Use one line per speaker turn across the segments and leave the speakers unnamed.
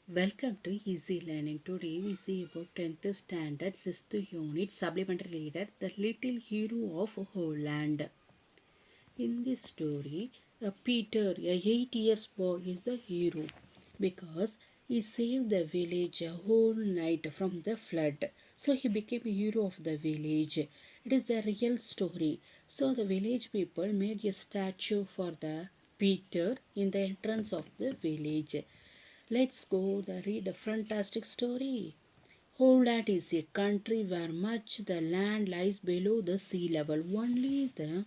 Welcome to Easy Learning. Today we see about 10th standard 6th unit supplementary reader The Little Hero of Holland. In this story, Peter, a 8 years boy, is the hero because he saved the village a whole night from the flood. So he became a hero of the village. It is the real story. So the village people made a statue for the Peter in the entrance of the village. Let's go read the fantastic story. Holland is a country where much the land lies below the sea level. Only the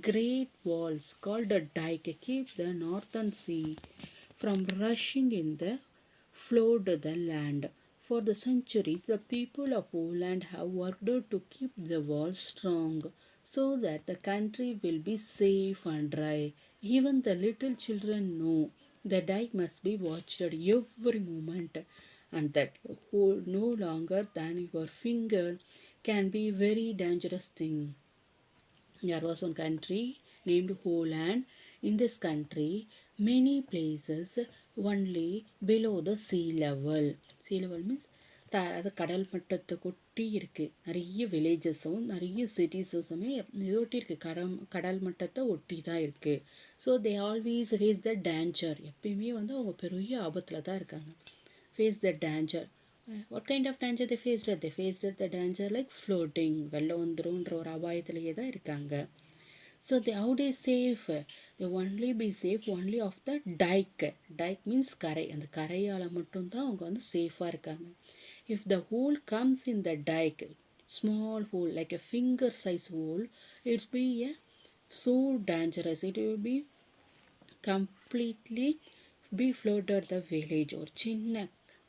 great walls called a dike keep the northern sea from rushing in the flood the land. For the centuries, the people of Holland have worked to keep the walls strong so that the country will be safe and dry. Even the little children know the dike must be watched at every moment and that hold no longer than your finger can be very dangerous thing. There was one country named Holland. In this country, many places only below the sea level. Sea level means அது கடல் மட்டத்தை கொட்டி இருக்கு. நிறைய வில்லேஜஸும் நிறைய சிட்டிஸுமே இதை ஒட்டி இருக்கு. கடல் மட்டத்தை ஒட்டி தான் இருக்கு. So they always face the danger. எப்பயுமே அவங்க பெரிய ஆபத்தில் தான் இருக்காங்க. Face the danger. What kind of danger they faced? They faced the danger like floating. வெள்ளம் வந்துரும்ன்ற ஒரு அபாயத்திலேயே தான் இருக்காங்க. So they how they safe? They only be safe only of the dike. Dike means கரை. அந்த கரையால் மட்டும்தான் அவங்க சேஃபாக இருக்காங்க. If the hole comes in the dike, small hole like a finger size hole, it will be so dangerous. It will be completely be flooded the village. ஒரு சின்ன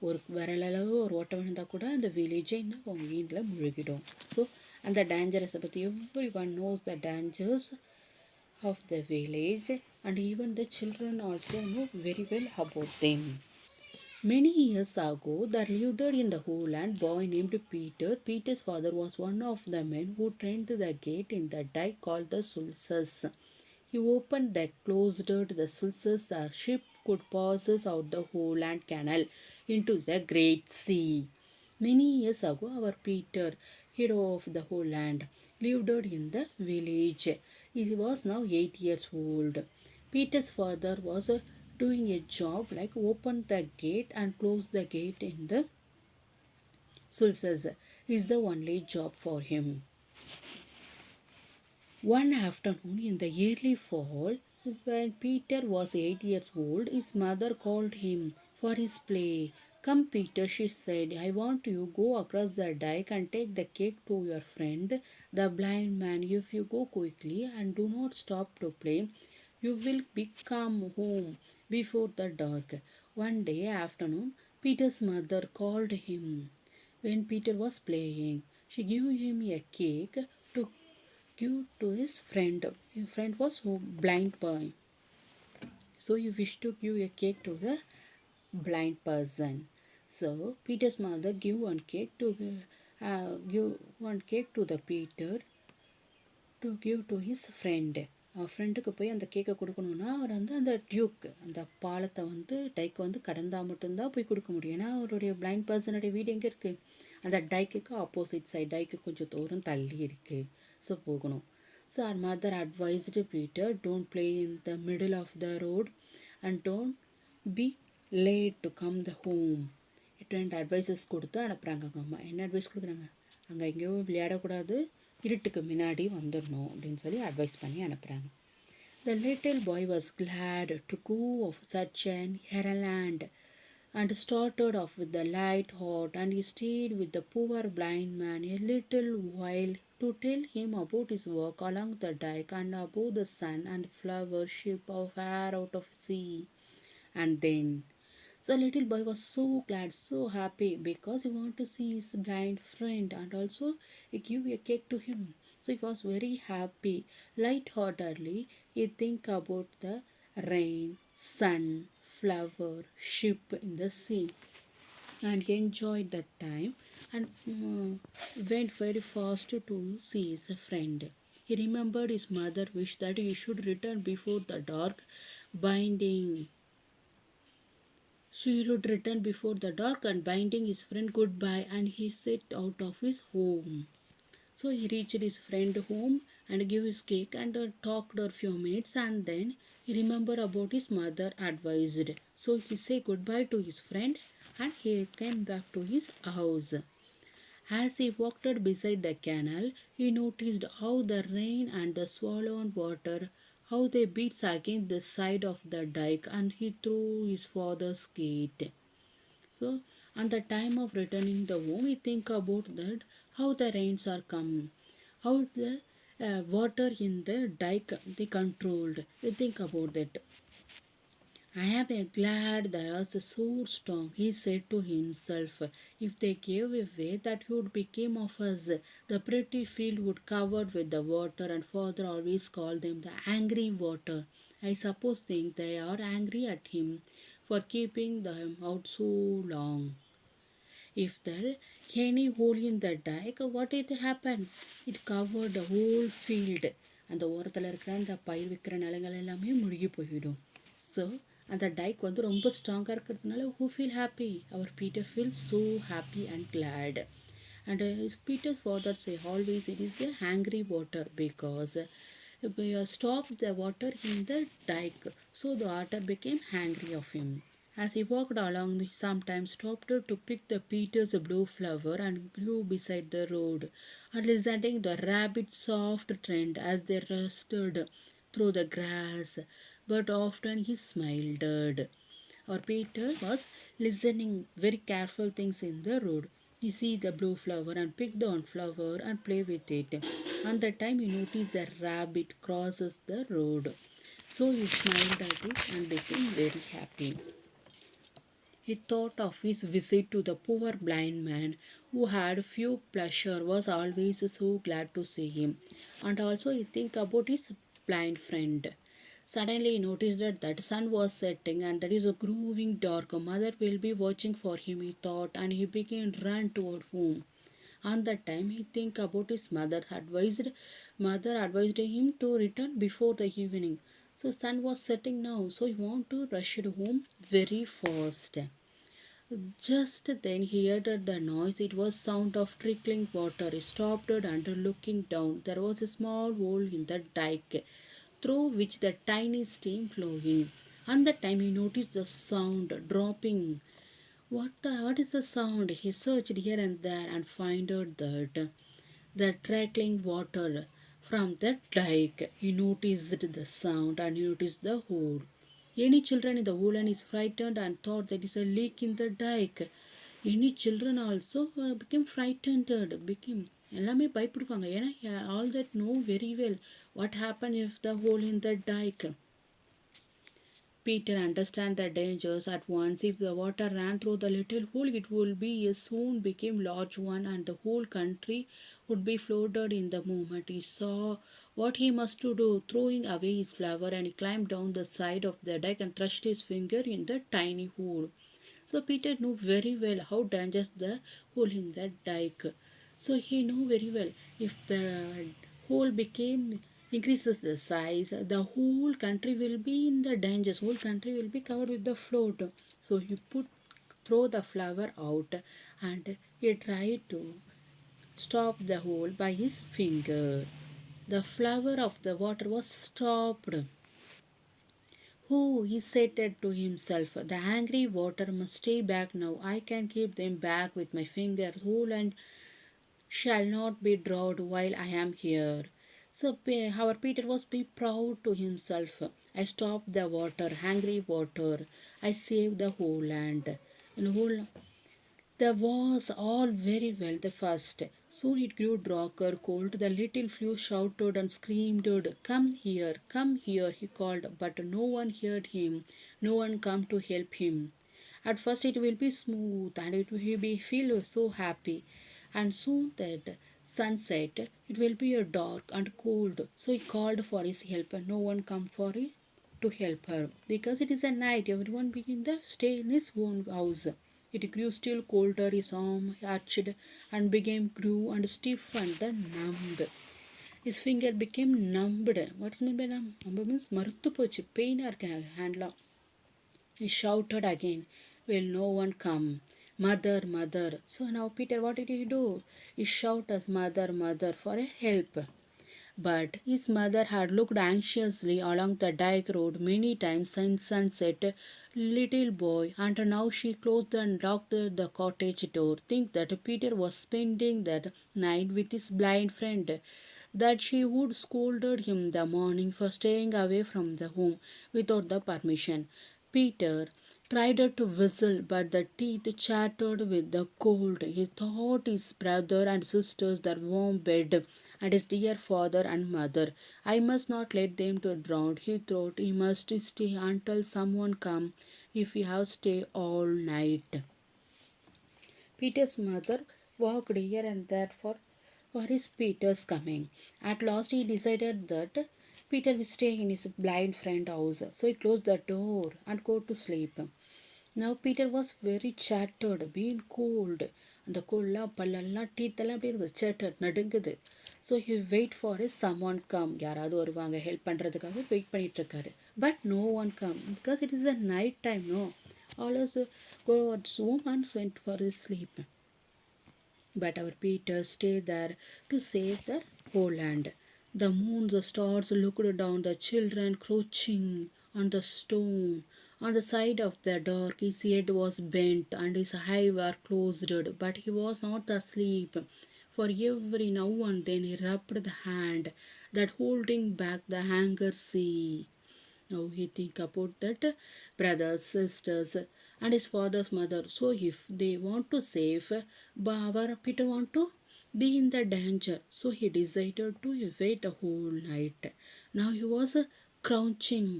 ஒரு விரலளவு ஒரு ஓட்டை விழுந்தால் கூட அந்த வில்லேஜை அவங்க வீட்டில் முழுகிடும். ஸோ அந்த டேஞ்சரஸை பற்றி every one knows the dangers of the village and even the children also know very well about them. Many years ago, there lived in the Holland boy named Peter. Peter's father was one of the men who trained the gate in the dike called the Sluices. He opened the closed the sluices. A ship could pass out the Holland Canal into the Great Sea. Many years ago, our Peter, hero of the Holland, lived in the village. He was now 8 years old. Peter's father was doing a job like open the gate and close the gate in the sluices. Is the only job for him. One afternoon in the early fall, when Peter was 8 years old, his mother called him for his play. Come, Peter, she said, I want you to go across the dike and take the cake to your friend, the blind man. If you go quickly and do not stop to play, you will come home before the dark. One day afternoon, Peter's mother called him. When Peter was playing, she gave him a cake to give to his friend. His friend was a blind boy. So he wished to give a cake to the blind person. So Peter's mother give one cake to the Peter to give to his friend. அவர் ஃப்ரெண்டுக்கு போய் அந்த கேக்கை கொடுக்கணுன்னா அவர் அந்த Duke அந்த பாலத்தை டைக்கை கடந்தால் மட்டும்தான் போய் கொடுக்க முடியும். ஏன்னா அவருடைய பிளைண்ட் பர்சனுடைய வீடு எங்கே இருக்குது? அந்த டைக்குக்கு ஆப்போசிட் சைட், டைக்கு கொஞ்சம் தூரம் தள்ளி இருக்குது. ஸோ போகணும். ஸோ அவர் mother advised Peter, don't play in the middle of the road and don't be late to come the home. 2 advices கொடுத்து அனுப்புகிறாங்க அவங்க அம்மா. என்ன அட்வைஸ் கொடுக்குறாங்க? அங்கே எங்கேயோ விளையாடக்கூடாது, இருட்டுக்கு முன்னாடி வந்துடணும் அப்படின்னு சொல்லி அட்வைஸ் பண்ணி அனுப்புகிறாங்க. The little boy was glad to go of such an errand and started off with the light heart, and he stayed with the poor blind man a little while to tell him about his work along the dike and about the sun and flower ship of air out of sea. And then so little boy was so glad, so happy because he wanted to see his blind friend and also he gave a cake to him. So he was very happy. Light-heartedly he think about the rain, sun, flower, ship in the sea and he enjoyed that time and went very fast to see his friend. He remembered his mother wish that he should return before the dark binding So he would return before the dark and binding his friend goodbye, and he set out of his home. So he reached his friend home and gave his cake and talked for a few minutes, and then he remembered about his mother advised. So he said goodbye to his friend and he came back to his house. As he walked beside the canal, he noticed how the rain and the swollen water, how they beat against the side of the dike, and he threw his father's gate. So, at the time of returning the home, we think about that how the rains are come, how the water in the dike they controlled. We think about that. I am glad there was a so strong, he said to himself. If they gave away, that would become of us. The pretty field would covered with the water, and father always called them the angry water. I suppose think they are angry at him for keeping them out so long. If there any hole in the dike, what it happened? It covered the whole field. அந்த ஓரத்தில் இருக்கிற அந்த பயிர் வைக்கிற நிலங்கள் எல்லாமே முழுகி போயிடும். ஸோ அந்த டைக் வந்து ரொம்ப ஸ்ட்ராங்காக இருக்கிறதுனால who feel happy? Our Peter feels so happy and glad. And Peter's father say always it is a angry water because we stopped the water in the dike, so the water became angry of him. As he walked along, he sometimes stopped to pick the Peter's blue flower and grew beside the road, or listening to the rabbit's soft tread as they rustled through the grass. But often he smiled. Or Peter was listening very careful things in the road. He see the blue flower and pick the one flower and play with it. And the time he noticed a rabbit crosses the road. So he smiled at it and became very happy. He thought of his visit to the poor blind man who had few pleasure, was always so glad to see him. And also he think about his blind friend. Suddenly he noticed that the sun was setting and there is a growing dark. A mother will be watching for him, he thought, and he began run toward home. On that time he think about his mother advised him to return before the evening. So sun was setting now, so he want to rush home very fast. Just then he heard the noise. It was sound of trickling water. He stopped and looking down. There was a small hole in the dike through which the tiny stream flowing. And that time he noticed the sound dropping. What is the sound? He searched here and there and found out that the trickling water from the dike. He noticed the sound and he noticed the hole. Any children in the woolen is frightened and thought there is a leak in the dike. Any children also became frightened, became எல்லாமே பயப்படுவாங்க ஏன்னா all that know very well what happened if the hole in the dike. Peter understand the dangers at once. If the water ran through the little hole, it would be a soon became large one, and the whole country would be flooded in the moment. He saw what he must do, throwing away his flower, and he climbed down the side of the deck and thrust his finger in the tiny hole. So Peter knew very well how dangerous the hole in the dike. So he knew very well if the hole became increases the size, the whole country will be in the dangers. Whole country will be covered with the flood. So he throw the flower out, and he tried to stop the hole by his finger. The flower of the water was stopped. Oh, he said that to himself, the angry water must stay back now. I can keep them back with my fingers whole and shall not be drowned while I am here. So our Peter was be proud to himself. I stopped the water, angry water. I saved the whole land. And whole there was all very well the first. Soon it grew darker, cold. The little flew shouted and screamed, come here, he called, but no one heard him. No one come to help him. At first it will be smooth and it will be feel so happy. And soon that sunset, it will be a dark and cold. So he called for his help and no one come for it to help her. Because it is a night, everyone begin to stay in his own house. It grew still colder, his arm arched and became grew and stiff and numbed. His finger became numbed. What's meant by numb? Numb means மறுத்து போச்சு பெயினாக இருக்கு ஹேண்ட்லாம். He shouted again. will no one come? Mother, mother. So now Peter, what did he do? He shouted, mother, mother, for a help. But his mother had looked anxiously along the dike road many times since sunset. Little boy, and now she closed and locked the cottage door. Think that Peter was spending that night with his blind friend. That she would scolded him the morning for staying away from the home without the permission. Peter tried to whistle, but the teeth chattered with the cold. He thought his brother and sisters, their warm bed, and his dear father and mother. I must not let them to drown. He thought he must stay until someone come. If he have stay all night. Peter's mother walked here and there for his Peter's coming. At last he decided that Peter will stay in his blind friend house. So he closed the door and go to sleep. Now Peter was very chattered, being cold. அந்த கோல்லாம் பல்லெல்லாம் டீத்தெல்லாம் அப்படியே இருந்தது சேட்டட் நடுங்குது. So he wait for is someone come, யாராவது வருவாங்க help பண்ணுறதுக்காக wait பண்ணிகிட்ருக்காரு. But no one come because it is a night time. No always go home and went for his sleep. But our Peter stayed there to save the whole land. The moon, the stars looked down, the children crouching on the stone. On the side of the dark, his head was bent and his eyes were closed, but he was not asleep. For every now and then he rubbed the hand that holding back the anger sea. Now he think about that brothers, sisters, and his father's mother. So if they want to save, our Peter want to be in the danger. So he decided to wait the whole night. Now he was crouching.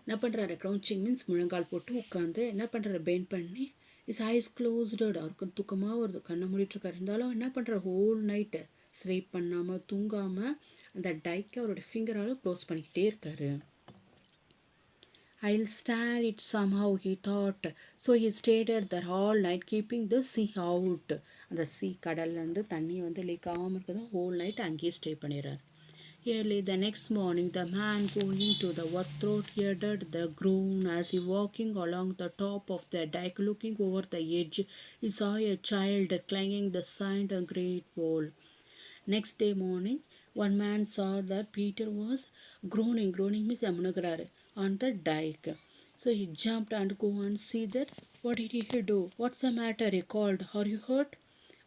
என்ன பண்ணுறாரு? Crouching means முழங்கால் போட்டு உட்காந்து என்ன பண்ணுறாரு? Pain பண்ணி his eyes closed. அவருக்கு தூக்கமாக வருது, கண்ணை மூடிட்டுருக்காரு. இருந்தாலும் என்ன பண்ணுறாரு? ஹோல் நைட்டு ஸ்லீப் பண்ணாமல் தூங்காமல் அந்த டைக்கை அவரோட ஃபிங்கரால் க்ளோஸ் பண்ணிக்கிட்டே இருக்காரு. I'll stand it somehow, he thought. So he stayed there all night, keeping the sea out. அந்த sea கடல்லேருந்து தண்ணி வந்து லீக் ஆகாமல் இருக்கிறத ஹோல் நைட் அங்கேயே ஸ்டே பண்ணிடுறாரு. Early the next morning, the man going to the work throat heard the groan as he walking along the top of the dike, looking over the edge. He saw a child climbing the sand and great wall. Next day morning, one man saw that Peter was groaning means amunagraru on the dike. So he jumped and go and see that. What did he do? What's the matter? He called. Are you hurt?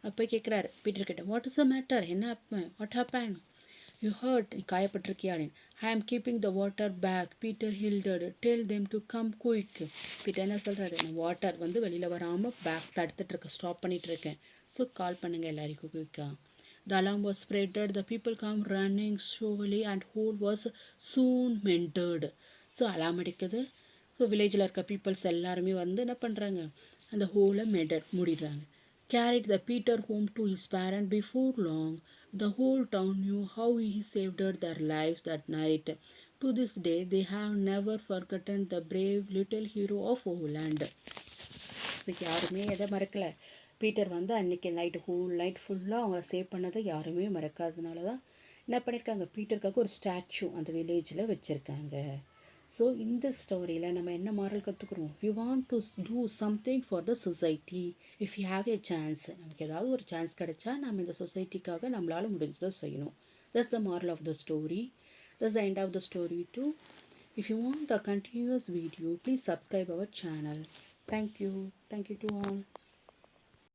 அப்போ கேட்குறாரு Peter கிட்ட, what is the matter? என்ன what happen? You hurt, நீ காயப்பட்டிருக்கியான்னு. I am keeping the water back. Peter ஹில்டட். Tell them to come quick. Peter என்ன சொல்கிறாரு? நான் வாட்டர் வந்து வெளியில் வராமல் பேக் தடுத்துட்ருக்கேன், ஸ்டாப் பண்ணிகிட்ருக்கேன். ஸோ கால் பண்ணுங்கள் எல்லாருக்கும் குயிக்காக. The alarm was spread, the people come running slowly and hole was soon mended. So alarm அடிக்குது. ஸோ வில்லேஜில் இருக்க பீப்புள்ஸ் எல்லாருமே வந்து என்ன பண்ணுறாங்க? அந்த ஹோலை மூடிடுறாங்க. Carried the Peter home to his parents. Before long, the whole town knew how he saved their lives that night. To this day, they have never forgotten the brave little hero of Holland. So யாருமே எதை மறக்கலை. Peter வந்து அன்றைக்கி night whole night ஃபுல்லாக அவங்கள save பண்ணதை யாருமே மறக்காததுனால தான் என்ன பண்ணியிருக்காங்க? பீட்டருக்காக ஒரு ஸ்டாச்சு அந்த வில்லேஜில் வச்சுருக்காங்க. ஸோ இந்த ஸ்டோரியில் நம்ம என்ன மாரல் கற்றுக்குறோம்? You want to do something for the society. If you have a chance, நமக்கு ஏதாவது ஒரு சான்ஸ் கிடைச்சா நம்ம இந்த சொசைட்டிக்காக நம்மளால் முடிஞ்சதை செய்யணும். That's the moral of the story. That's the end of the story too. If you want a continuous video, please subscribe our channel. Thank you. Thank you to all.